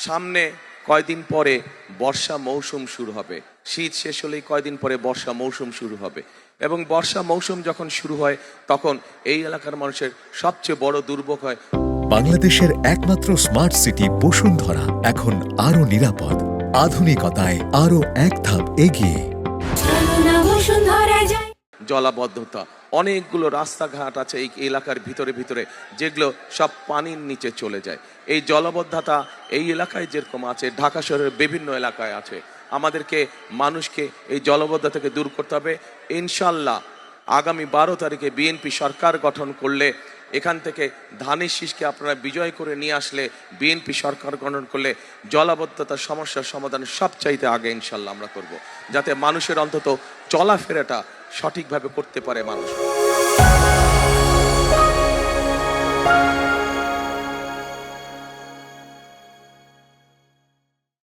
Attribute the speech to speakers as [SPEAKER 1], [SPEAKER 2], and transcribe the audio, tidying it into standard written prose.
[SPEAKER 1] সামনে কয়দিন পরে বর্ষা মৌসুম শুরু হবে, শীত শেষ হলেই কয়দিন পরে বর্ষা মৌসুম শুরু হবে, এবং বর্ষা মৌসুম যখন শুরু হয় তখন এই এলাকার মানুষের সবচেয়ে বড় দুর্ভোগ হয়।
[SPEAKER 2] বাংলাদেশের একমাত্র স্মার্ট সিটি বসুন্ধরা এখন আরো নিরাপদ, আধুনিকতায় আরো এক ধাপ এগিয়ে।
[SPEAKER 1] জলাবদ্ধতা, অনেকগুলো রাস্তাঘাট আছে এই এলাকার ভিতরে ভিতরে যেগুলো সব পানির নিচে চলে যায়। এই জলাবদ্ধতা এই এলাকায় যেরকম আছে, ঢাকা শহরের বিভিন্ন এলাকায় আছে। আমাদেরকে মানুষকে এই জলাবদ্ধতা থেকে দূর করতে হবে। ইনশাল্লাহ আগামী 12 তারিখে বিএনপি সরকার গঠন করলে, এখান থেকে ধানের শীষকে আপনারা বিজয় করে নিয়ে আসলে, বিএনপি সরকার গঠন করলে জলাবদ্ধতার সমস্যার সমাধান সবচাইতে আগে ইনশাল্লাহ আমরা করব, যাতে মানুষের অন্তত চলাফেরাটা সঠিকভাবে করতে পারে মানুষ।